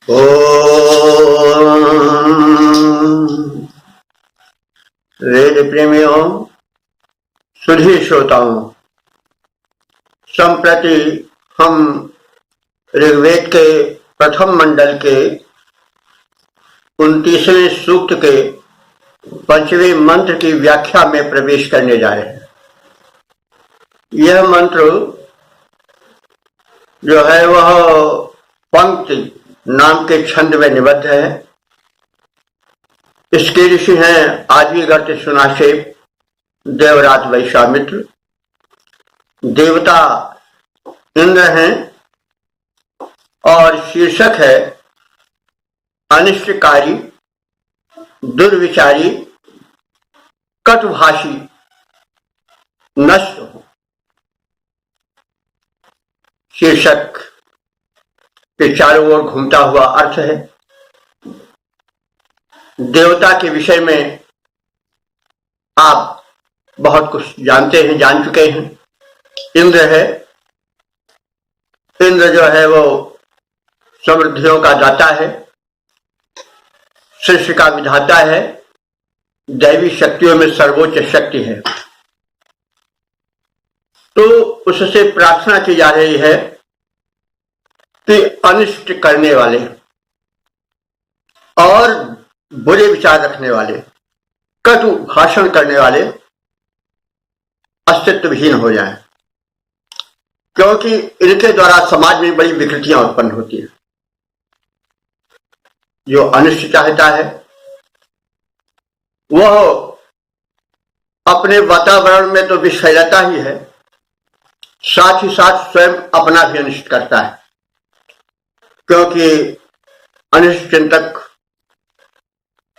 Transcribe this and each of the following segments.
ओम वेद प्रेमियों, सुधी श्रोताओं, संप्रति हम ऋग्वेद के प्रथम मंडल के 29वें सूक्त के 5वें मंत्र की व्याख्या में प्रवेश करने जा रहे हैं। यह मंत्र जो है वह पंक्ति नाम के छंद में निबद्ध है। इसके ऋषि हैं आदिगर्त सुनाशेप, देवराज वैश्वामित्र। देवता इंद्र हैं और शीर्षक है अनिष्टकारी, दुर्विचारी, कटुभाषी नष्ट हो। शीर्षक के चारों ओर घूमता हुआ अर्थ है। देवता के विषय में आप बहुत कुछ जानते हैं, जान चुके हैं। इंद्र है। इंद्र जो है वो समृद्धियों का दाता है, सृष्टि का विधाता है, दैवी शक्तियों में सर्वोच्च शक्ति है। तो उससे प्रार्थना की जा रही है कि अनिष्ट करने वाले और बुरे विचार रखने वाले, कटु भाषण करने वाले अस्तित्वहीन हो जाएं, क्योंकि इनके द्वारा समाज में बड़ी विकृतियां उत्पन्न होती हैं। जो अनिष्ट चाहता है वह अपने वातावरण में तो विष फैलाता ही है, साथ ही साथ स्वयं अपना भी अनिष्ट करता है, क्योंकि अनिष्ट चिंतक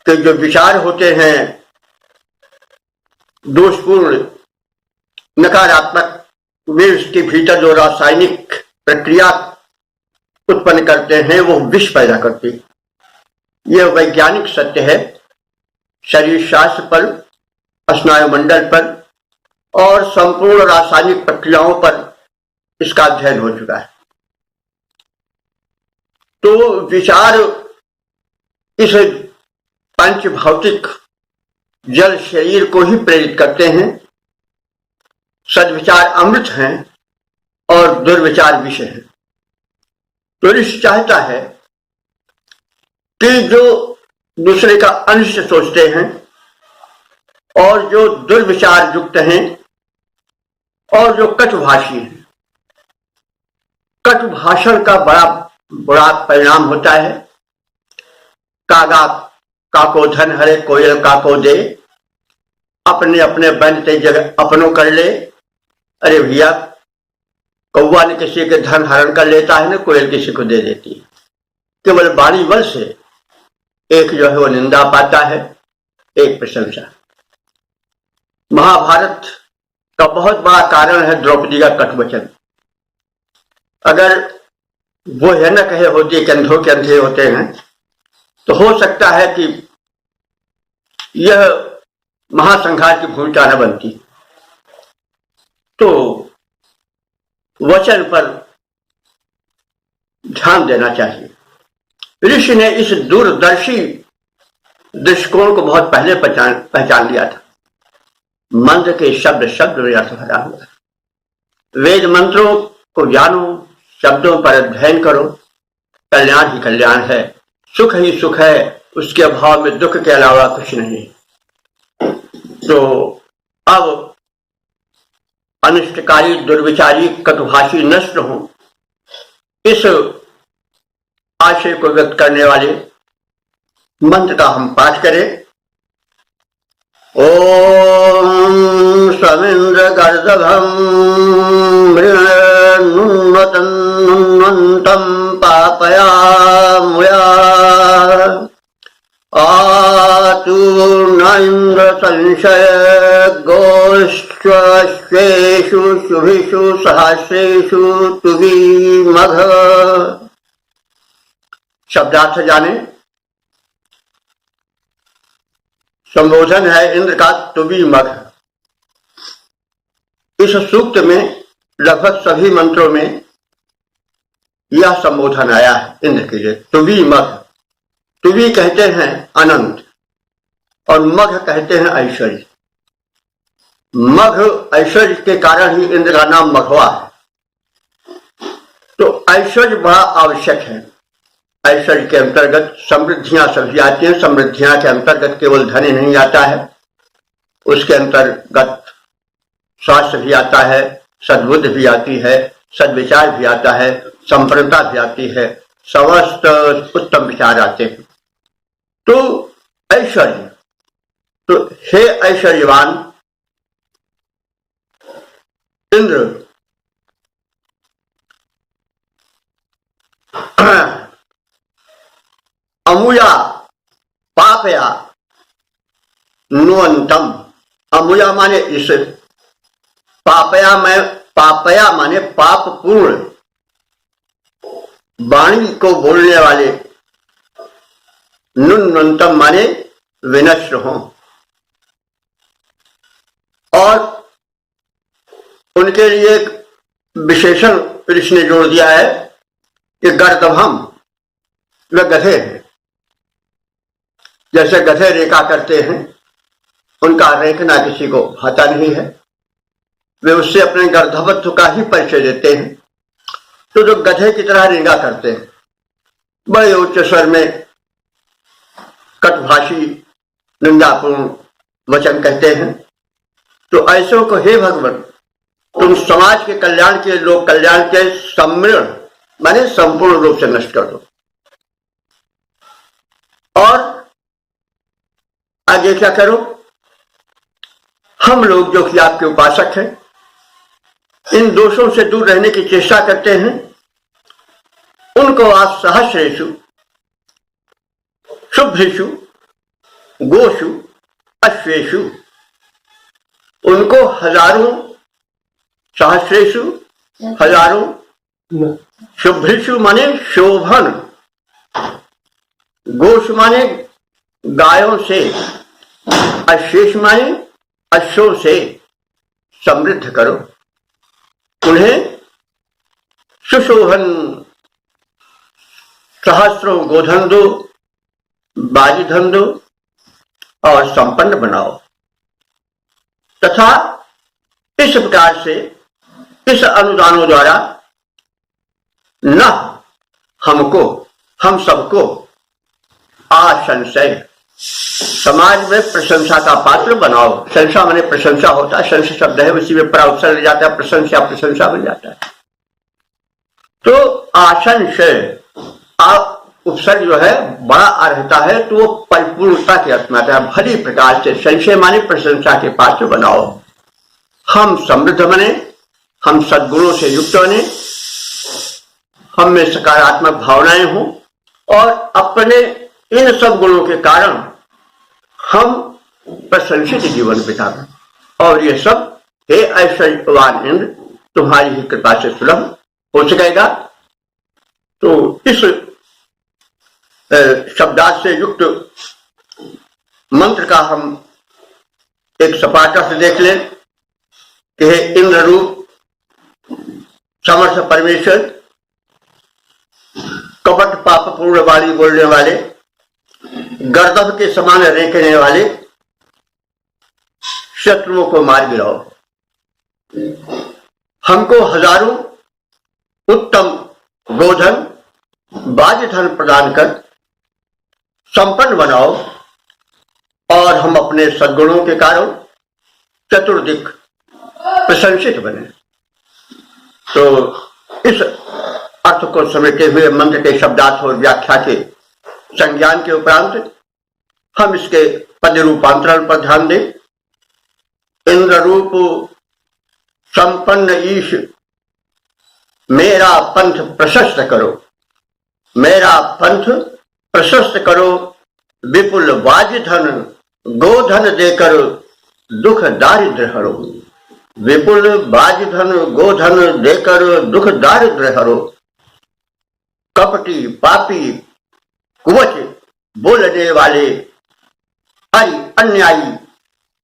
के जो विचार होते हैं दोषपूर्ण, नकारात्मक, वे उसके भीतर जो रासायनिक प्रक्रिया उत्पन्न करते हैं वो विष पैदा करती है। यह वैज्ञानिक सत्य है। शरीर शास्त्र पर, स्नायुमंडल पर और संपूर्ण रासायनिक प्रक्रियाओं पर इसका अध्ययन हो चुका है। तो विचार इस पंच भौतिक जल शरीर को ही प्रेरित करते हैं। सद्विचार अमृत हैं और दुर्विचार विष हैं। तो ऋषि चाहता है कि जो दूसरे का अनिष्ट सोचते हैं और जो दुर्विचार युक्त हैं और जो कटुभाषी हैं, कटुभाषण का बड़ा बुरा परिणाम होता है। कागा काको धन हरे, कोयल काको दे, अपने अपने बनते जगह अपनों कर ले। अरे भैया, कौवा ने किसी के धन हरण कर लेता है ना, कोयल किसी को दे देती है। केवल वाणी बल से एक जो है वो निंदा पाता है, एक प्रशंसा। महाभारत का बहुत बड़ा कारण है द्रौपदी का कटुवचन। अगर वो यह न कहे होती कि अंधों के अंधे होते हैं, तो हो सकता है कि यह महासंघार की भूमिका न बनती। तो वचन पर ध्यान देना चाहिए। ऋषि ने इस दूरदर्शी दृष्टिकोण को बहुत पहले पहचान लिया था। मंत्र के शब्द शब्द में अर्थ भरा हुआ। वेद मंत्रों को जानो, शब्दों पर अध्ययन करो, कल्याण ही कल्याण है, सुख ही सुख है, उसके अभाव में दुख के अलावा कुछ नहीं। तो अब अनिष्टकारी, दुर्विचारी, कटुभाषी नष्ट हो, इस आशय को व्यक्त करने वाले मंत्र का हम पाठ करें। ओम समिंद्र गर्दभम मृण्वन्तं पापया मुया आतु न इंद्र संशय गोष्ठेषु शुभिषु सहस्रेषु तुवी मघ। शब्दार्थ जाने। संबोधन है इंद्र का तुवी मघ। इस सूक्त में लगभग सभी मंत्रों में यह संबोधन आया है इंद्र के लिए। तुवी मघ, तुवी कहते हैं अनंत और मघ कहते हैं ऐश्वर्य। मघ ऐश्वर्य के कारण ही इंद्र का नाम मघवा है। तो ऐश्वर्य बड़ा आवश्यक है। ऐश्वर्य के अंतर्गत समृद्धियां सभी आती हैं। समृद्धियां के अंतर्गत केवल धन ही नहीं आता है, उसके अंतर्गत स्वास्थ्य भी आता है, सद्बुद्ध भी आती है, सद्विचार भी आता है, संप्रदाय भी आती है, समस्त उत्तम विचार आते हैं। तो ऐश्वर्य, तो हे ऐश्वर्यवान इंद्र, अमुया पापया नुअंतम। अमुया माने इस, पापया माने पाप पूर्ण वाणी को बोलने वाले, नुन्नतम माने विनश्र हो। और उनके लिए एक विशेषण ऋषि ने जोड़ दिया है कि गर्दभम, वे गधे हैं। जैसे गधे रेखा करते हैं, उनका रेखना किसी को भाता नहीं है, वे उससे अपने गर्दभत्व का ही परिचय देते हैं। तो जो गधे की तरह रेंगा करते हैं, बड़े उच्च स्वर में कटभाषी निंदापूर्ण वचन कहते हैं, तो ऐसों को हे भगवान तुम समाज के कल्याण के, लोक कल्याण के सम्मिलन माने संपूर्ण रूप से नष्ट कर दो। और आगे क्या करो, हम लोग जो कि आपके उपासक हैं, इन दोषों से दूर रहने की चेष्टा करते हैं, उनको आप सहस्रेषु शुभ्रेषु गोषु अश्वेषु, उनको हजारों, सहस्रेषु हजारों, शुभ्रेषु माने शोभन, गोषु माने गायों से, अश्वेष माने अश्वों से समृद्ध करो। उन्हें सुशोभन सहस्रों गोधन दो, बाजी धन दो और संपन्न बनाओ। तथा इस प्रकार से इस अनुदानों द्वारा न हमको, हम सबको आशंसय, समाज में प्रशंसा का पात्र बनाओ। संशा माने प्रशंसा होता है, संशय शब्द है, उसी में प्राउत्सर्ग ले जाता है, प्रशंसा प्रशंसा बन जाता है। तो आशंसय उपसर्ग जो है बड़ा आ रहता है, तो वो परिपूर्णता के अर्थ में आता है। भली प्रकार से संशय माने प्रशंसा के पात्र बनाओ। हम समृद्ध बने, हम सद्गुणों से युक्त बने, हम में सकारात्मक भावनाएं हों और अपने इन सब गुणों के कारण हम प्रशंसित जीवन बिताएं। और ये सब हे ऐश्वर्यवान इंद्र तुम्हारी ही कृपा से सुलभ हो सकेगा। तो इस शब्दार्थ से युक्त मंत्र का हम एक सपाट अर्थ देख लें कि हे इंद्र रूप समर्थ परमेश्वर, कपट पाप पूर्ण वाणी बोलने वाले, गर्दभ के समान रेंकने वाले शत्रुओं को मार गिराओ। हमको हजारों उत्तम गोधन बाज धन प्रदान कर संपन्न बनाओ और हम अपने सद्गुणों के कारण चतुर्दिक प्रशंसित बने। तो इस अर्थ को समेटे हुए मंत्र के शब्दार्थ और व्याख्या के संज्ञान के उपरांत हम इसके पद रूपांतरण पर ध्यान दें। इंद्र रूप संपन्न ईश मेरा पंथ प्रशस्त करो, मेरा पंथ प्रशस्त करो, विपुल वाज धन गोधन देकर दुख दारिद्र हरो। विपुल वाज धन गोधन देकर दुख दारिद्र हरो। कपटी पापी कुवच बोलने वाले, अन्यायी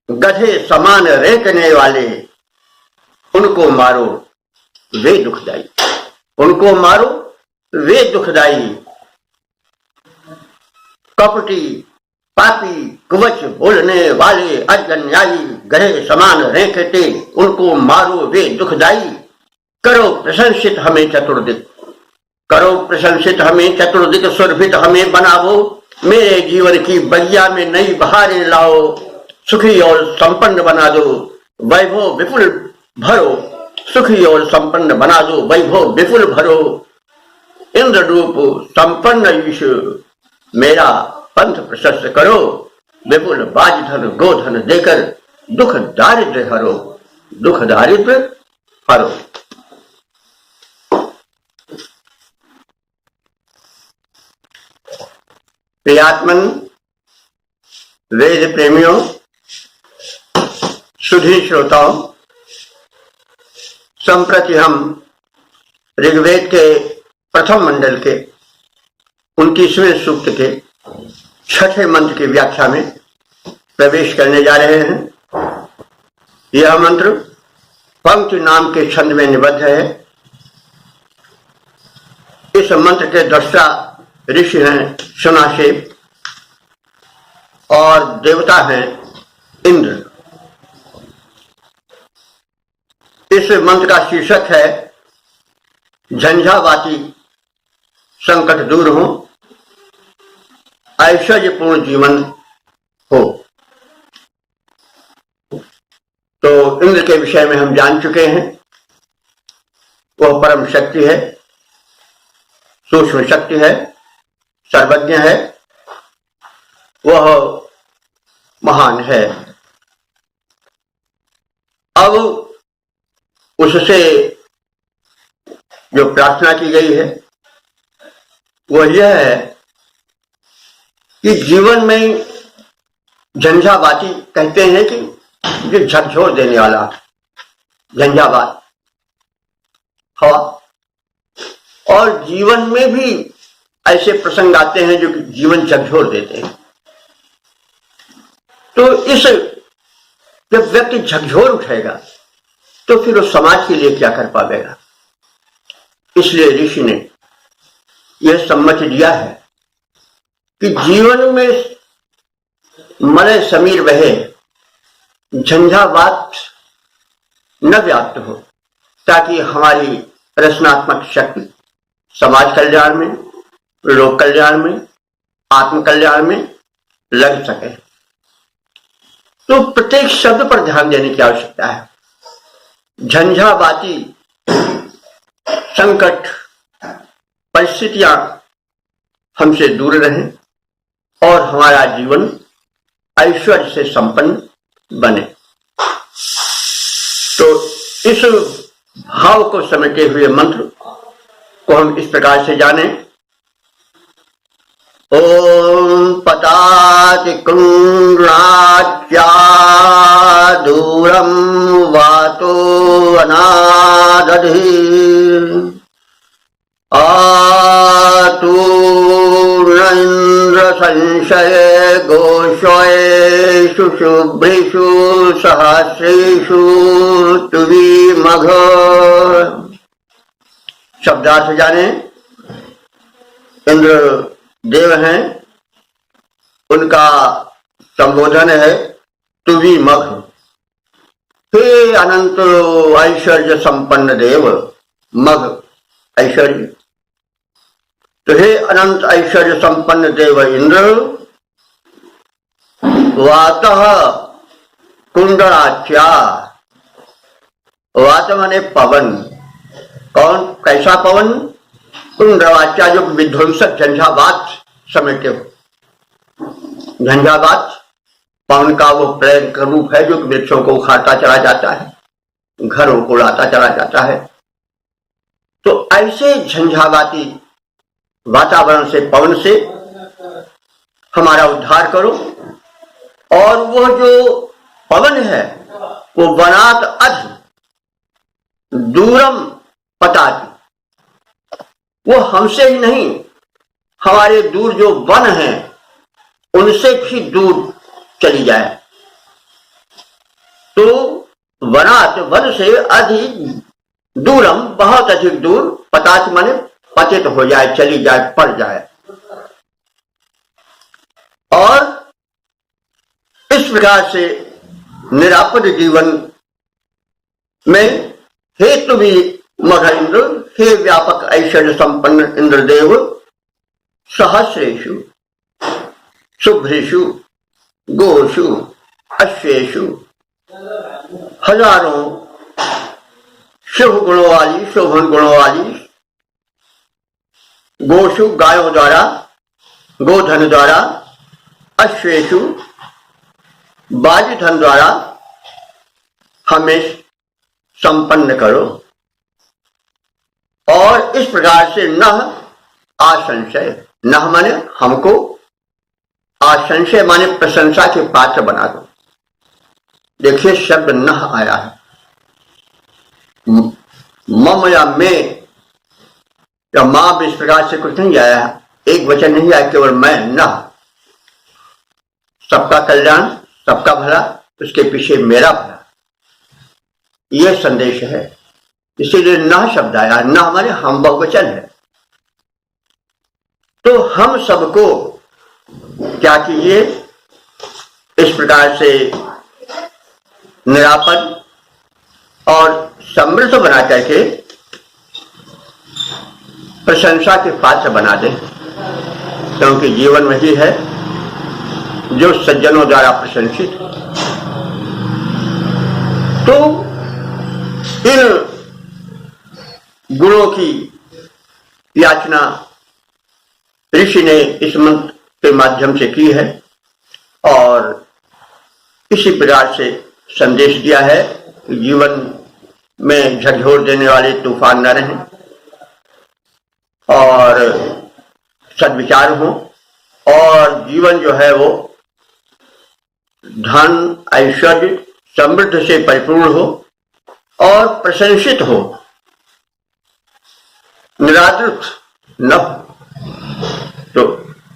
गधे समान रेंकने वाले, उनको मारो वे दुखदायी, उनको मारो वे दुखदाई, कपटी, पापी, कुवच बोलने वाले, अज्ञानी, गधे समान रेंकते, उनको मारो वे दुखदाई। करो प्रशंसित हमें चतुर्दिक, करो प्रशंसित हमें चतुर्दिक, सुरभित हमें बनाओ, मेरे जीवन की बगिया में नई बहारें लाओ, सुखी और संपन्न बना दो, वैभव विपुल भरो, सुखी और संपन्न बना दो, वैभव विपुल भरो। इंद्र रूप संपन्न ईश्वर मेरा पंथ प्रशस्त करो, विपुल बाजधन गोधन देकर दुख दारिद्र्य हरो, दुख दारिद्र्य हरो। प्रियात्मन, वेद प्रेमियों, सुधी श्रोताओं, संप्रति हम ऋग्वेद के प्रथम मंडल के 29वें सूक्त के 6ठे मंत्र की व्याख्या में प्रवेश करने जा रहे हैं। यह मंत्र पंक्ति नाम के छंद में निबद्ध है। इस मंत्र के दृष्टा ऋषि हैं सुनाशेप और देवता हैं इंद्र। इस मंत्र का शीर्षक है झंझावाती संकट दूर हो, ऐश्वर्यपूर्ण जीवन हो। तो इंद्र के विषय में हम जान चुके हैं। वह परम शक्ति है, सूक्ष्म शक्ति है, सर्वज्ञ है, वह महान है। अब उससे जो प्रार्थना की गई है वह यह है कि जीवन में झंझावाती कहते हैं कि जो झकझोर देने वाला, झंझावात हवा, और जीवन में भी ऐसे प्रसंग आते हैं जो जीवन झकझोर देते हैं। तो इस जब व्यक्ति झकझोर उठेगा तो फिर वो समाज के लिए क्या कर पाएगा। इसलिए ऋषि ने यह सम्मति दिया है कि जीवन में मलय समीर बहे, झंझावात न व्याप्त हो, ताकि हमारी रचनात्मक शक्ति समाज कल्याण में, लोक कल्याण में, आत्म कल्याण में लग सके। तो प्रत्येक शब्द पर ध्यान देने की आवश्यकता है। झंझावाती संकट परिस्थितियां हमसे दूर रहें और हमारा जीवन ऐश्वर्य से संपन्न बने। तो इस भाव को समेटे हुए मंत्र को हम इस प्रकार से जाने। ओम पताति कुंड्राच्या दूरम वातो अनादधि आतूर्ण इंद्र संशय गोष्वेषु शुभ्रेषु सहस्रेषु तुवी मघ। शब्दार्थ जाने। इंद्र देव हैं, उनका संबोधन है तुवी मघ। हे अनंत ऐश्वर्य संपन्न देव, मघ ऐश्वर्य। तो हे अनंत ऐश्वर्य संपन्न देव इंद्र, वातः कुंडलाच्या, वात माने पवन। कौन, कैसा पवन? कुंडलाच्या, जो विध्वंसक झंझावात समेटे हो। झंझावात पवन का वो प्रेम का रूप है जो वृक्षों को उखाड़ता चला जाता है, घरों को उड़ाता चला जाता है। तो ऐसे झंझावाती वातावरण से, पवन से हमारा उद्धार करो। और वो जो पवन है वो वनात अध दूरम पताति, वो हमसे ही नहीं, हमारे दूर जो वन हैं उनसे भी दूर चली जाए। तो वनात, वन से, अधिक दूरम बहुत अधिक दूर, पताच माने पतित हो जाए, चली जाए, पड़ जाए। और इस प्रकार से निरापद जीवन में हेतु भी मघ इंद्र, हे व्यापक ऐश्वर्य संपन्न इंद्रदेव, सहस्रेषु शुभ्रेषु गोषु अश्वेषु, हजारों शुभ गुणों वाली, शोभन गुणों वाली गोषु गायों द्वारा, गोधन द्वारा, अश्वेषु बाजी धन द्वारा हमें संपन्न करो। और इस प्रकार से न आशंसय, न माने हमको, आशंसय माने प्रशंसा के पात्र बना दो। देखिए शब्द न आया है, मम या में या मां इस प्रकार से कुछ नहीं आया है, एक वचन नहीं आया, केवल मैं, न। सबका कल्याण, सबका भला, उसके पीछे मेरा भला, यह संदेश है। इसीलिए न शब्द आया। न हमारे हम बहुवचन है। तो हम सबको क्या कीजिए, इस प्रकार से निरापद और समृद्ध बना करके प्रशंसा के पात्र बना दे, क्योंकि जीवन वही है जो सज्जनों द्वारा प्रशंसित। तो इन गुणों की याचना ऋषि ने इस मंत्र के माध्यम से की है और इसी प्रकार से संदेश दिया है कि जीवन में झकझोर देने वाले तूफान न रहें और सद्विचार हो, और जीवन जो है वो धन ऐश्वर्य समृद्ध से परिपूर्ण हो और प्रशंसित हो, निरादृत न हो। तो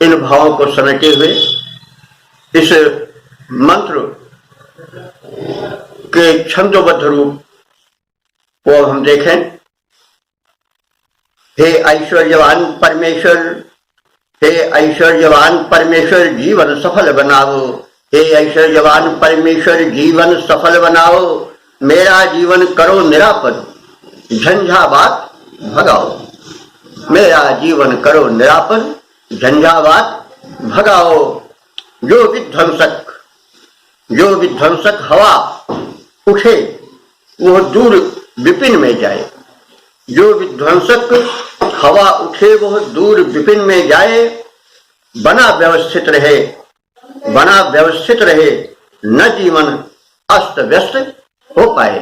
इन भावों को समेटे हुए इस मंत्र के छंदोबद्ध रूप को हम देखें। हे ऐश्वर्यवान परमेश्वर, हे ऐश्वर्यवान परमेश्वर जीवन सफल बनाओ, हे ऐश्वर्यवान परमेश्वर जीवन सफल बनाओ, मेरा जीवन करो निरापद, झंझावात भगाओ, मेरा जीवन करो निरापद, झंझावात भगाओ। जो विध्वंसक हवा उठे वह दूर विपिन में जाए, जो विध्वंसक हवा उठे वह दूर विपिन में जाए। बना व्यवस्थित रहे न जीवन अस्त व्यस्त हो पाए,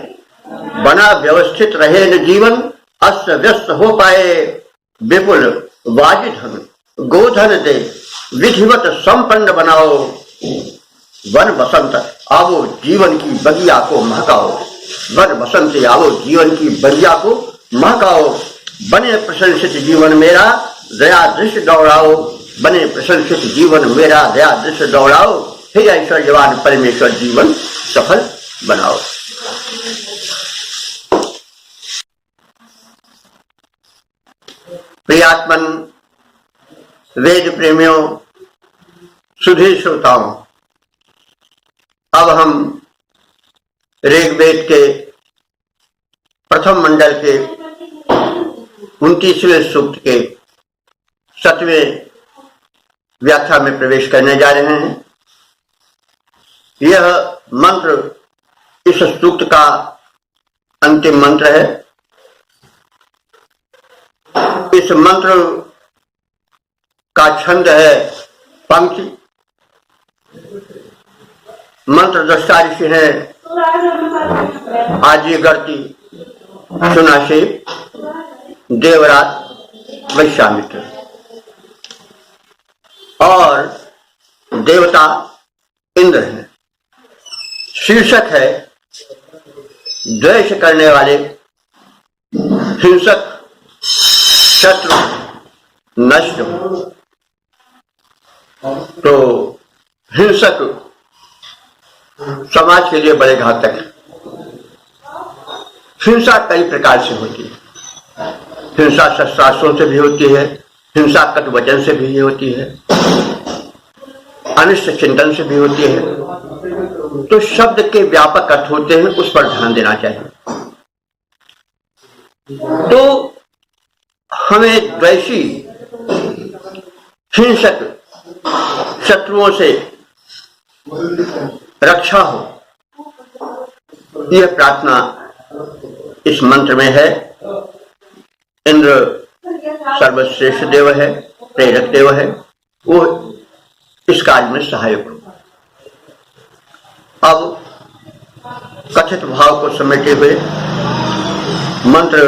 बना व्यवस्थित रहे न जीवन अस्त व्यस्त हो पाए। विपुल वाजिधन गोधन दे विधिवत संपन्न बनाओ, वन बसंत आवो जीवन की बगिया को महकाओ, वन बसंत आवो जीवन की बगिया को महकाओ। बने प्रशंसित जीवन मेरा दया दृश्य दौड़ाओ, बने प्रशंसित जीवन मेरा दया दृश्य दौड़ाओ, हे ऐश्वर्यवान परमेश्वर जीवन सफल बनाओ। प्रियात्मन वेद प्रेमियों, सुधी श्रोताओं, अब हम ऋग्वेद के प्रथम मंडल के 29वें सूक्त के 7वें व्याख्या में प्रवेश करने जा रहे हैं। यह मंत्र इस सूक्त का अंतिम मंत्र है। इस मंत्र का छंद है पंक्ति। मंत्र दृष्टा ऋषि है आर्यगर्ती, सुनाशेप, देवरात, वैश्वामित्र, और देवता इंद्र है। शीर्षक है द्वेष करने वाले, हिंसक, शत्रु नष्ट हो। तो हिंसक समाज के लिए बड़े घातक है। हिंसा कई प्रकार से होती है। हिंसा शस्त्रास्त्रों से भी होती है, हिंसा कटु वचन से भी होती है, अनिष्ट चिंतन से भी होती है। तो शब्द के व्यापक अर्थ होते हैं, उस पर ध्यान देना चाहिए। तो हमें द्वेषी हिंसक शत्रुओं से रक्षा हो, यह प्रार्थना इस मंत्र में है। इंद्र सर्वश्रेष्ठ देव है, प्रेरक देव है, वो इस कार्य में सहायक हो। अब कथित भाव को समेटे हुए मंत्र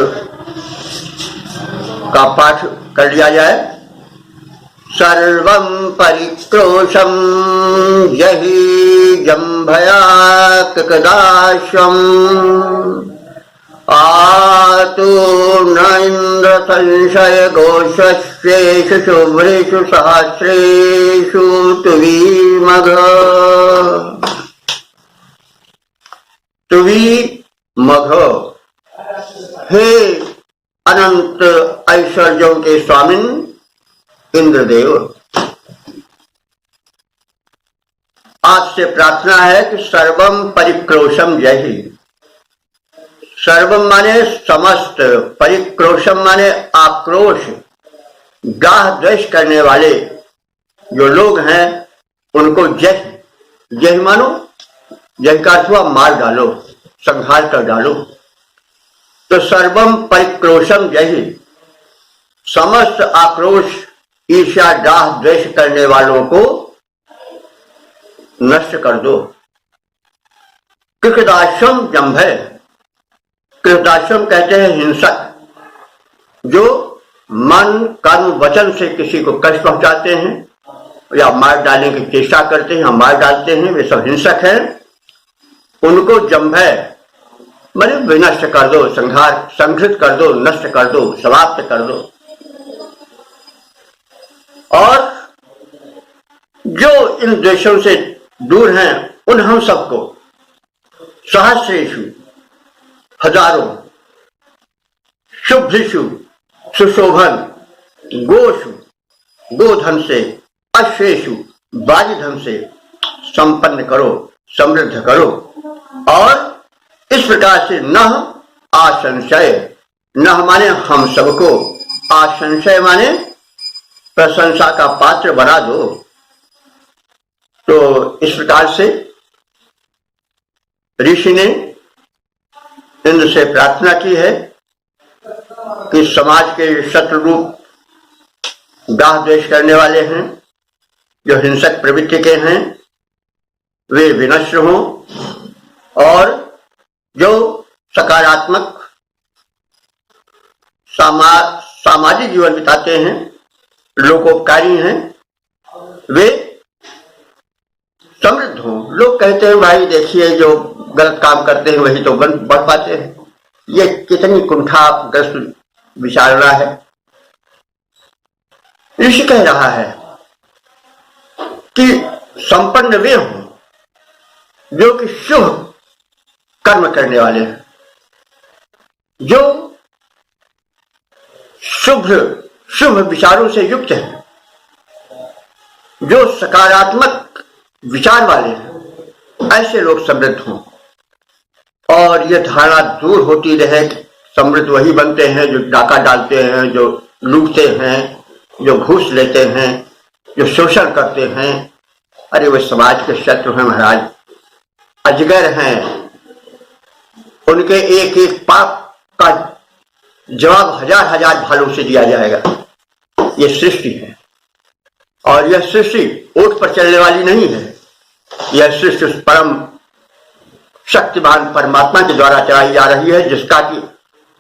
का पाठ कर लिया जाए। सर्वं परिक्रोशं यहि जम्भया कृकदाश्वम् आतु न इन्द्र संशय घोषस्वेषु शुभ्रेषु सहस्रेषु तुवीमघ। तुवीमघ, हे अनंत ऐश्वर्यों के स्वामिन इंद्रदेव, आपसे प्रार्थना है कि सर्वम परिक्रोशम यही। सर्वम माने समस्त, परिक्रोशम माने आक्रोश, गाह द्वेष करने वाले जो लोग हैं उनको जय जय मानो। जय का अर्थ हुआ मार डालो, संहार कर डालो। तो सर्वम परिक्रोशम यही, समस्त आक्रोश, ईर्ष्या, दाह, द्वेष करने वालों को नष्ट कर दो। कृकदाश्वम जंभय, कृकदाश्वम कहते हैं हिंसक, जो मन कर्म वचन से किसी को कष्ट पहुंचाते हैं या मार डालने की चेष्टा करते हैं या मार डालते हैं, वे सब हिंसक हैं। उनको जंभय माने विनष्ट कर दो, संहार, संघृत कर दो, नष्ट कर दो, समाप्त कर दो। और जो इन द्वेषों से दूर हैं उन हम सबको सहस्रेषु, हजारों, शुभ्रिषु, सुशोभन, गोषु, गोधन से, अश्वेषु, बाजीधन से संपन्न करो, समृद्ध करो। और इस प्रकार से नह आशंसय, नह माने हम सबको, आशंसय माने प्रशंसा का पात्र बना दो। तो इस प्रकार से ऋषि ने इंद्र से प्रार्थना की है कि समाज के शत्रु रूप गाह द्वेष करने वाले हैं, जो हिंसक प्रवृत्ति के हैं, वे विनष्ट हों। और जो सकारात्मक सामाजिक जीवन बिताते हैं, लोकोपकारी हैं, वे समृद्ध हों। लोग कहते हैं भाई देखिए जो गलत काम करते हैं वही तो बढ़ पाते हैं। ये कितनी कुंठाग्रस्त विचारना है। ऋषि कह रहा है कि संपन्न वे हों जो कि शुभ कर्म करने वाले हैं, जो शुभ विचारों से युक्त है, जो सकारात्मक विचार वाले हैं, ऐसे लोग समृद्ध हों। और यह धारणा दूर होती रहे कि समृद्ध वही बनते हैं जो डाका डालते हैं, जो लूटते हैं, जो घूस लेते हैं, जो शोषण करते हैं। अरे वे समाज के शत्रु हैं महाराज, अजगर हैं। उनके एक एक पाप का जवाब हजार हजार भालों से दिया जाएगा। ये सृष्टि है और यह सृष्टि ओट पर चलने वाली नहीं है। यह सृष्टि उस परम शक्तिमान परमात्मा के द्वारा चलाई जा रही है,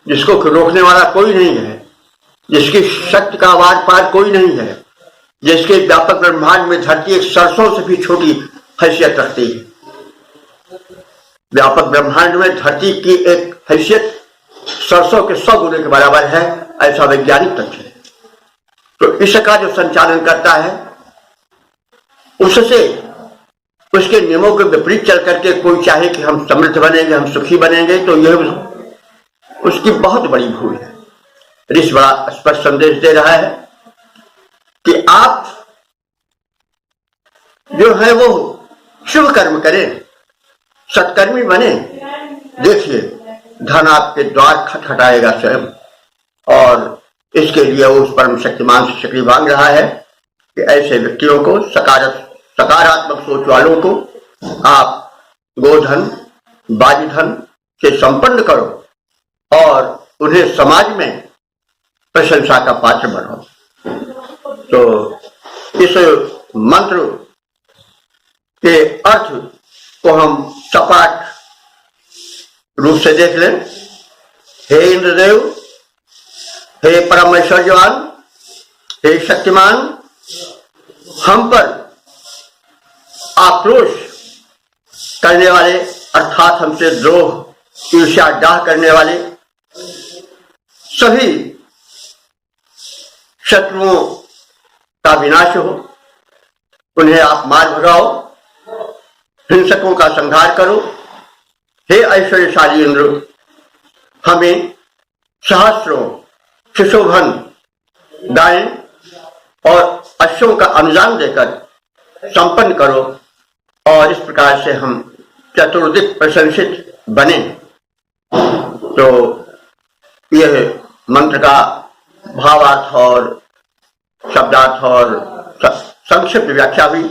जिसको रोकने वाला कोई नहीं है, जिसकी शक्ति का वार पार कोई नहीं है, जिसके व्यापक ब्रह्मांड में धरती एक सरसों से भी छोटी हैसियत रखती है। व्यापक ब्रह्मांड में धरती की एक हैसियत सरसों के 100 गुने के बराबर है, ऐसा वैज्ञानिक तथ्य है। तो इसका जो संचालन करता है, उससे उसके नियमों के विपरीत चल करके कोई चाहे कि हम समृद्ध बनेंगे, हम सुखी बनेंगे, तो यह उसकी बहुत बड़ी भूल है। ऋषि बड़ा स्पष्ट संदेश दे रहा है कि आप जो है वो शुभ कर्म करें, सत्कर्मी बने। देखिए, धन आपके द्वार खटखटाएगा स्वयं, और इसके लिए वो उस परम शक्तिमान से शक्ति मांग रहा है कि ऐसे व्यक्तियों को, सकारात्मक सोच वालों को आप गोधन बाजीधन से संपन्न करो और उन्हें समाज में प्रशंसा का पात्र बनाओ। तो इस मंत्र के अर्थ को हम सपाट रूप से देख लें। हे इंद्रदेव, हे परम ऐश्वर्यवान, हे शक्तिमान, हम पर आक्रोश करने वाले अर्थात हमसे द्रोह ईर्ष्या डाह करने वाले सभी शत्रुओं का विनाश हो, उन्हें आप मार भगाओ, हिंसकों का संहार करो। हे ऐश्वर्यशाली इंद्र, हमें सहस्रों सुशोभन गायें और अश्वों का अनुदान देकर संपन्न करो, और इस प्रकार से हम चतुर्दिक प्रशंसित बने। तो यह मंत्र का भावार्थ और शब्दार्थ और संक्षिप्त व्याख्या हुई।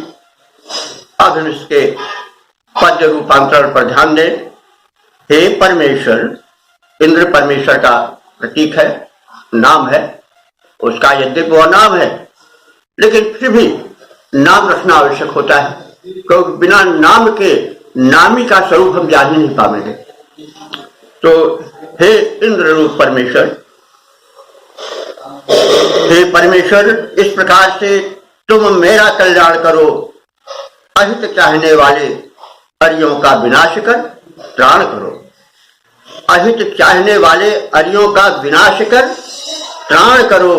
अब हम इसके पद्य रूपांतरण पर ध्यान दें। हे परमेश्वर, इंद्र परमेश्वर का प्रतीक है, नाम है उसका। यद्यपि वह नाम है, लेकिन फिर भी नाम रखना आवश्यक होता है, क्योंकि बिना नाम के नामी का स्वरूप हम जान ही नहीं पाएंगे। तो हे इंद्र रूप परमेश्वर, हे परमेश्वर, इस प्रकार से तुम मेरा कल्याण करो, अहित चाहने वाले अरियों का विनाश कर त्राण करो। अहित चाहने वाले अरियों का विनाश कर त्राण करो।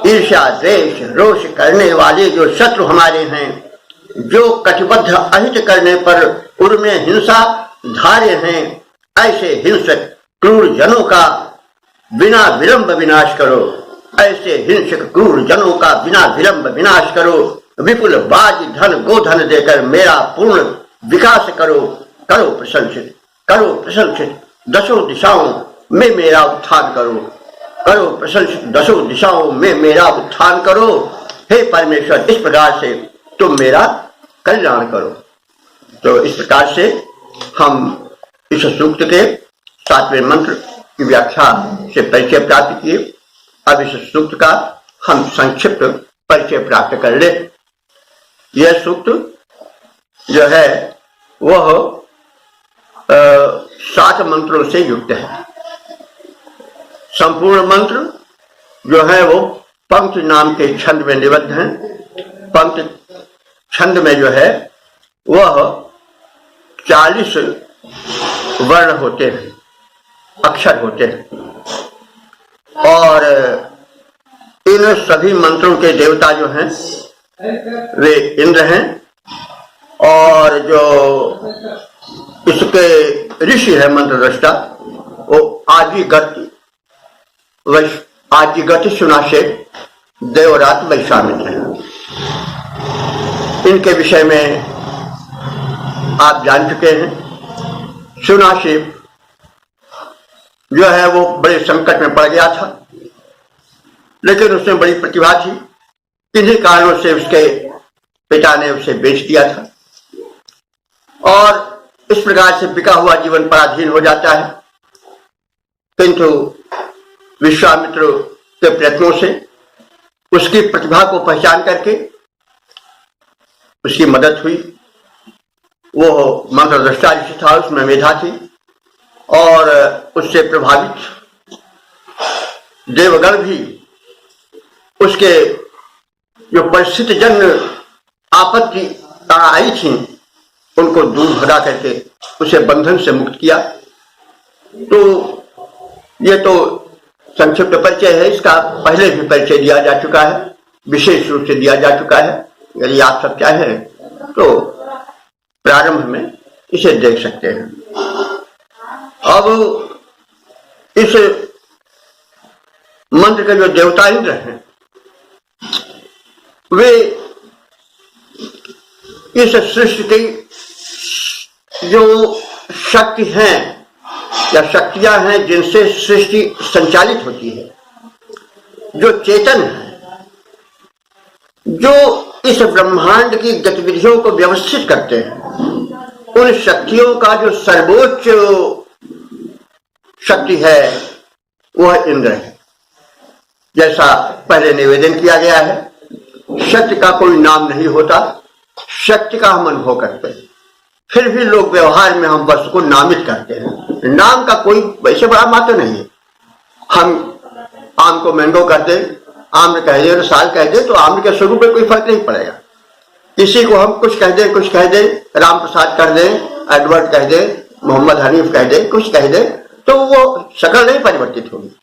ईर्ष्या द्वेष रोष करने वाले जो शत्रु हमारे हैं, जो कटिबद्ध अहित करने पर उर्मे हिंसा धारे हैं, ऐसे हिंसक क्रूर जनों का बिना विलंब विनाश करो। ऐसे हिंसक क्रूर जनों का बिना विलंब विनाश करो। विपुल बाज धन गोधन देकर मेरा पूर्ण विकास करो। करो प्रशंसित, करो प्रशंसित, दसों दिशाओं में मेरा उत्थान करो। करो प्रशंसित, दसों दिशाओं में मेरा उत्थान करो। हे परमेश्वर, इस प्रकार से तुम मेरा कल्याण करो। तो इस प्रकार से हम इस सूक्त के 7वें मंत्र की व्याख्या से परिचय प्राप्त किए। अब इस सूक्त का हम संक्षिप्त परिचय प्राप्त कर ले। यह सूक्त जो है वह 7 मंत्रों से युक्त है। संपूर्ण मंत्र जो है वो पंक्ति नाम के छंद में निबद्ध हैं। पंक्ति छंद में जो है वह 40 वर्ण होते हैं, अक्षर होते हैं, और इन सभी मंत्रों के देवता जो हैं वे इंद्र हैं, और जो इसके ऋषि है मंत्रदृष्टा वो आदिगति सुनाशे देवरात वैश्वामित्र है। इनके विषय में आप जान चुके हैं। सुनाशिप जो है वो बड़े संकट में पड़ गया था, लेकिन उसमें बड़ी प्रतिभा थी। किन्हीं कारणों से उसके पिता ने उसे बेच दिया था, और इस प्रकार से बिका हुआ जीवन पराधीन हो जाता है। किंतु विश्वामित्र के प्रयत्नों से उसकी प्रतिभा को पहचान करके उसकी मदद हुई। वो मंत्रदृष्टा ऋषि था, उसमें मेधा थी, और उससे प्रभावित देवगण भी उसके जो परिस्थिति जन्य आपत्ति आई थी उनको दूर भगा करके उसे बंधन से मुक्त किया। तो ये तो संक्षिप्त परिचय है, इसका पहले भी परिचय दिया जा चुका है, विशेष रूप से दिया जा चुका है। यदि आप सब चाहें तो प्रारंभ में इसे देख सकते हैं। अब इस मंत्र के जो देवता इंद्र हैं वे इस सृष्टि की जो शक्ति हैं या शक्तियां हैं जिनसे सृष्टि संचालित होती है, जो चेतन है, जो इस ब्रह्मांड की गतिविधियों को व्यवस्थित करते हैं, उन शक्तियों का जो सर्वोच्च शक्ति है वह इंद्र है। जैसा पहले निवेदन किया गया है, शक्ति का कोई नाम नहीं होता, शक्ति का हम अनुभव करते हैं, फिर भी लोग व्यवहार में हम वस्तु को नामित करते हैं। नाम का कोई वैसे बड़ा महत्व नहीं है। हम आम को मैंगो कहते, आम्र कह दे और साल कह दे तो आम्र के स्वरूप में कोई फर्क नहीं पड़ेगा। किसी को हम कुछ कह दे, राम प्रसाद कर दे, एडवर्ड कह दे, मोहम्मद हनीफ कह दे, कुछ कह दे, तो वो शक्ल नहीं परिवर्तित होगी।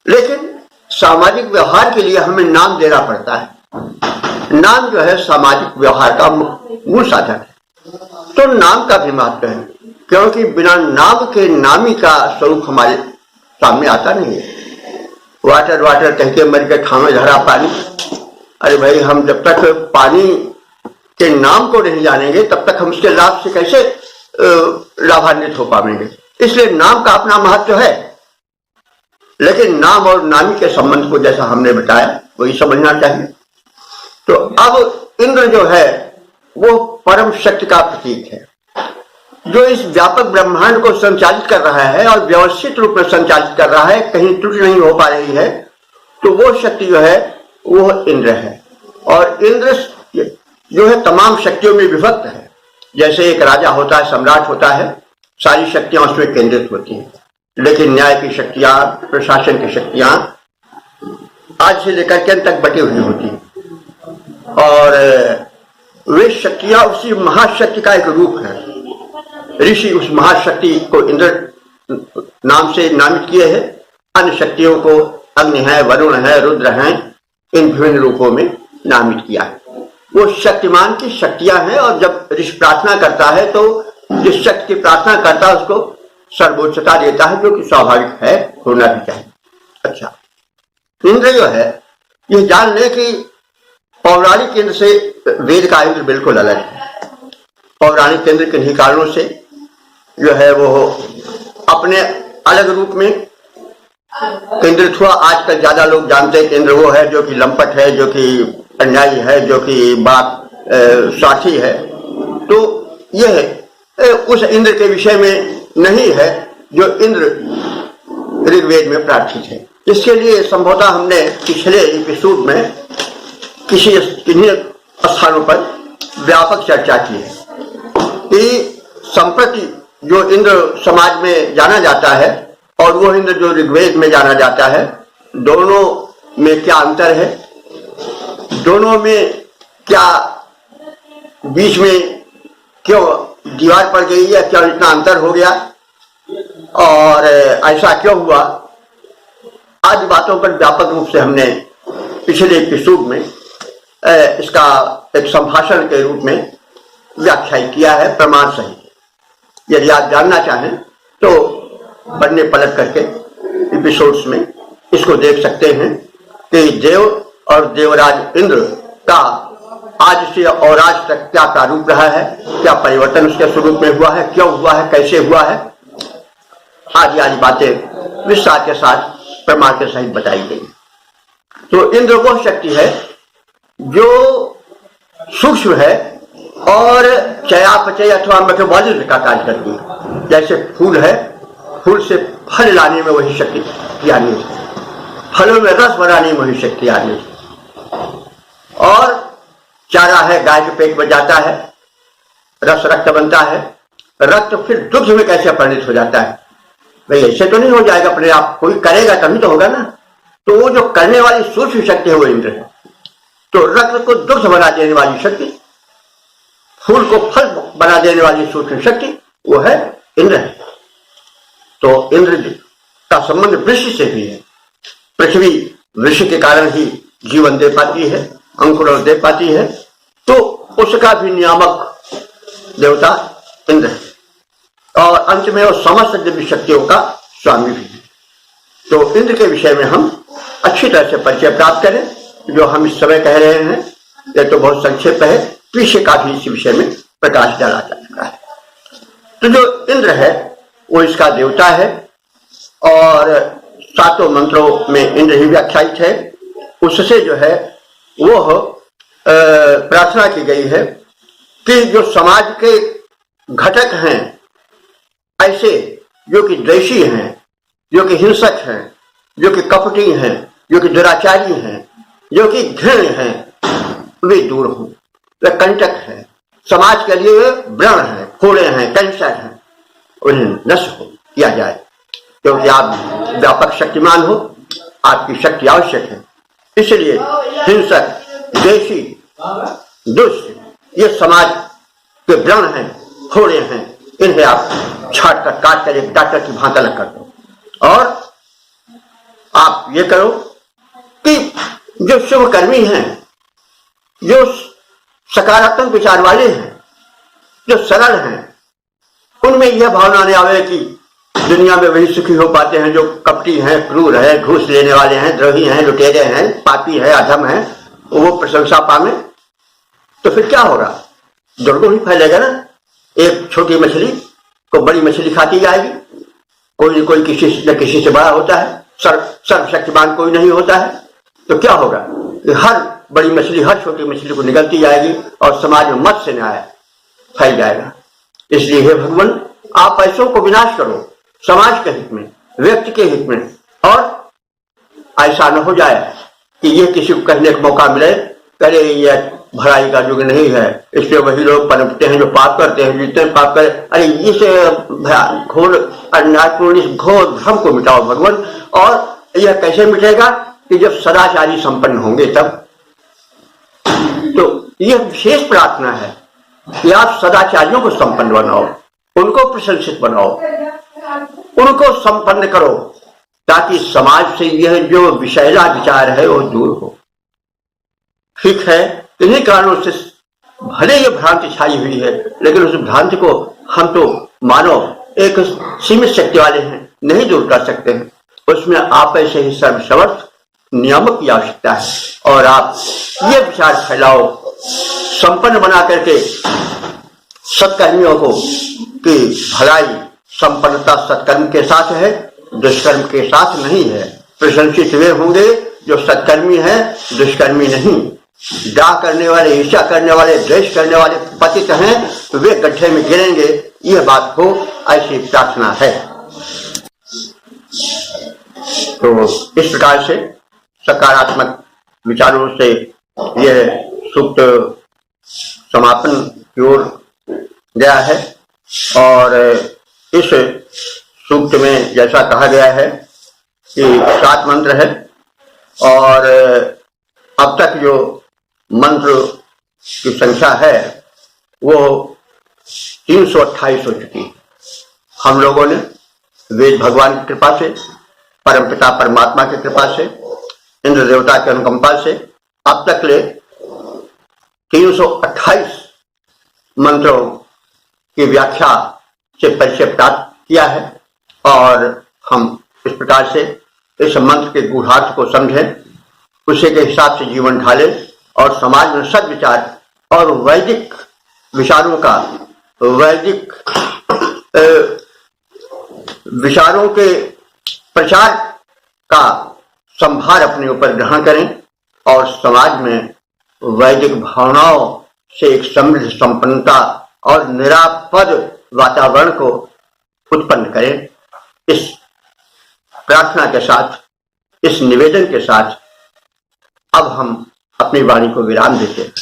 लेकिन सामाजिक व्यवहार के लिए हमें नाम देना पड़ता है। नाम जो है सामाजिक व्यवहार का मूल साधन है। तो नाम का भी महत्व है, क्योंकि बिना नाम के नामी का स्वरूप हमारे सामने आता नहीं है। वाटर वाटर कह के मर के खामे धरा पानी। अरे भाई, हम जब तक पानी के नाम को नहीं जानेंगे तब तक हम उसके लाभ से कैसे लाभान्वित हो पाएंगे। इसलिए नाम का अपना महत्व है, लेकिन नाम और नामी के संबंध को जैसा हमने बताया वही समझना चाहिए। तो अब इंद्र जो है वो परम शक्ति का प्रतीक है, जो इस व्यापक ब्रह्मांड को संचालित कर रहा है और व्यवस्थित रूप में संचालित कर रहा है, कहीं त्रुटि नहीं हो पा रही है। तो वो शक्ति जो है वो इंद्र है। और इंद्र जो है तमाम शक्तियों में विभक्त है। जैसे एक राजा होता है, सम्राट होता है, सारी शक्तियां उसमें केंद्रित होती हैं, लेकिन न्याय की शक्तियां, प्रशासन की शक्तियां आज से लेकर के अंत तक बटी हुई होती हैं। और वे शक्तियां उसी महाशक्ति का एक रूप है। ऋषि उस महाशक्ति को इंद्र नाम से नामित किए हैं। अन्य शक्तियों को अग्नि है, वरुण है, रुद्र हैं, इन विभिन्न रूपों में नामित किया है। वो शक्तिमान की शक्तियां हैं, और जब ऋषि प्रार्थना करता है तो जिस शक्ति की प्रार्थना करता है उसको सर्वोच्चता देता है, जो कि स्वाभाविक है, होना भी चाहिए। अच्छा, इंद्र जो है ये जान ले कि पौराणिक इंद्र से वेद का इंद्र बिल्कुल अलग है। पौराणिक इंद्र किन्हीं कारणों से जो है वो अपने अलग रूप में केंद्रित हुआ। आजकल ज्यादा लोग जानते हैं कि इंद्र वो है जो कि लंपट है, जो कि अन्यायी है, जो कि बात स्वार्थी है। तो यह उस इंद्र के विषय में नहीं है जो इंद्र ऋग्वेद में प्रार्थित है। इसके लिए संभवतः हमने पिछले एपिसोड में किन्हीं स्थानों पर व्यापक चर्चा की है कि संप्रति जो इंद्र समाज में जाना जाता है और वो इंद्र जो ऋग्वेद में जाना जाता है, दोनों में क्या अंतर है, दोनों में क्या बीच में क्यों दीवार पड़ गई है, क्या इतना अंतर हो गया और ऐसा क्यों हुआ, आदि बातों पर व्यापक रूप से हमने पिछले एपिसोड में इसका एक संभाषण के रूप में व्याख्या किया है प्रमाण सहित। यदि आप जानना चाहें तो पढ़ने पलट करके एपिसोड्स में इसको देख सकते हैं कि देव और देवराज इंद्र का आज से और आज तक क्या प्रारूप रहा है, क्या परिवर्तन उसके स्वरूप में हुआ है, क्यों हुआ है, कैसे हुआ है, आदि आदि बातें विस्तार के साथ प्रमाण के सहित बताई गई। तो इंद्र वो शक्ति है जो सूक्ष्म है और चयापचय अथवा मेटाबॉलिज्म का कार्य करती है। जैसे फूल है, फूल से फल लाने में वही शक्ति आनी है, फलों में रस बनाने में वही शक्ति आनी है। और चारा है, गाय के पेट में जाता है, रस रक्त बनता है, रक्त फिर दुग्ध में कैसे परिणित हो जाता है। भाई ऐसे तो नहीं हो जाएगा अपने आप, कोई करेगा तभी तो होगा ना। तो वो जो करने वाली सूक्ष्म शक्ति है वो इंद्र है। तो रक्त को दुग्ध बना देने वाली शक्ति, फूल को फल बना देने वाली सूक्ष्म शक्ति वो है इंद्र है। तो इंद्र का संबंध वृक्ष से भी है। पृथ्वी वृक्ष के कारण ही जीवन दे पाती है, अंकुरण दे पाती है, तो उसका भी नियामक देवता इंद्र है। और अंत में वो समस्त दिव्य शक्तियों का स्वामी भी है। तो इंद्र के विषय में हम अच्छी तरह से परिचय प्राप्त करें। जो हम इस समय कह रहे हैं ये तो बहुत संक्षेप है, पीछे काफी इस विषय में प्रकाश डाला जा चुका है। तो जो इंद्र है वो इसका देवता है और 7 मंत्रों में इंद्र ही व्याख्यायित है। उससे जो है वो प्रार्थना की गई है कि जो समाज के घटक हैं, ऐसे जो कि द्वेषी हैं, जो कि हिंसक हैं, जो कि कपटी हैं, जो कि दुराचारी हैं, जो कि घृण्य हैं, वे दूर हों। वे कंटक हैं, समाज के लिए व्रण है, फोड़े हैं, कैंसर हैं, उन्हें नष्ट किया जाए। क्योंकि आप व्यापक शक्तिमान हो, आपकी शक्ति आवश्यक है। इसलिए हिंसक, द्वेषी, दुष्ट ये समाज के व्रण हैं, फोड़े हैं, इन्हें आप छाट कर काट कर एक डॉक्टर की भांति अलग कर दो। और आप ये करो कि जो शुभकर्मी हैं, जो सकारात्मक विचार वाले हैं, जो सरल हैं, उनमें यह भावना नहीं आवे कि दुनिया में वही सुखी हो पाते हैं जो कपटी हैं, क्रूर है, घूस लेने वाले हैं, द्रोही हैं, लुटेरे हैं, पापी है, अधम है, वो प्रशंसा पावे। तो फिर क्या होगा? दुर्गुण ही फैलेगा ना। एक छोटी मछली को बड़ी मछली खाती जाएगी। कोई न कोई किसी न किसी से बड़ा होता है, सर्वशक्तिमान कोई नहीं होता है। तो क्या होगा? हर बड़ी मछली हर छोटी मछली को निगलती जाएगी और समाज में मत से न्याय फैल जाएगा। इसलिए हे भगवान, आप ऐसों को विनाश करो, समाज के हित में, व्यक्ति के हित में। और ऐसा न हो जाए कि ये किसी को कहने का मौका मिले, करे ये भलाई का युग नहीं है, इसलिए वही लोग पनपते हैं जो पाप करते हैं, जितने पाप करे। अरे इस घोर अन्यायपूर्ण इस घोर भ्रम को मिटाओ भगवान। और यह कैसे मिटेगा? कि जब सदाचारी संपन्न होंगे तब। तो यह विशेष प्रार्थना है कि आप सदाचारियों को संपन्न बनाओ, उनको प्रशंसित बनाओ, उनको संपन्न करो, ताकि समाज से यह जो विषैला विचार है वो दूर हो। ठीक है, इन्हीं कारणों से भले ये भ्रांति छाई हुई है, लेकिन उस भ्रांति को हम तो मानो एक सीमित शक्ति वाले हैं, नहीं दूर कर सकते हैं। उसमें आप ऐसे ही सर्वसमर्थ नियामक की आवश्यकता है। और आप ये विचार फैलाओ, संपन्न बना करके सत्कर्मियों को कि भलाई संपन्नता सत्कर्म के साथ है, दुष्कर्म के साथ नहीं है। प्रशंसित वे होंगे जो सत्कर्मी है, दुष्कर्मी नहीं। डाह करने वाले, ईर्ष्या करने वाले, द्वेष करने वाले पतित हैं, वे गड्ढे में गिरेंगे। यह बात हो, ऐसी प्रार्थना है। तो इस प्रकार से सकारात्मक विचारों से यह सूक्त समापन की ओर गया है। और इस सूक्त में जैसा कहा गया है कि 7 मंत्र है और अब तक जो मंत्र की संख्या है वो 328 हो चुकी है। हम लोगों ने वेद भगवान की कृपा से, परमपिता परमात्मा की कृपा से, इंद्र देवता के अनुकंपा से अब तक ले 328 मंत्रों की व्याख्या से परिचय प्राप्त किया है। और हम इस प्रकार से इस मंत्र के गूढ़ार्थ को समझें, उसी के हिसाब से जीवन ढालें और समाज में सद्विचार और वैदिक विचारों का, वैदिक विचारों के प्रचार का संभार अपने ऊपर ग्रहण करें और समाज में वैदिक भावनाओं से एक समृद्ध संपन्नता और निरापद वातावरण को उत्पन्न करें। इस प्रार्थना के साथ, इस निवेदन के साथ अब हम अपनी वाणी को विराम देते हैं।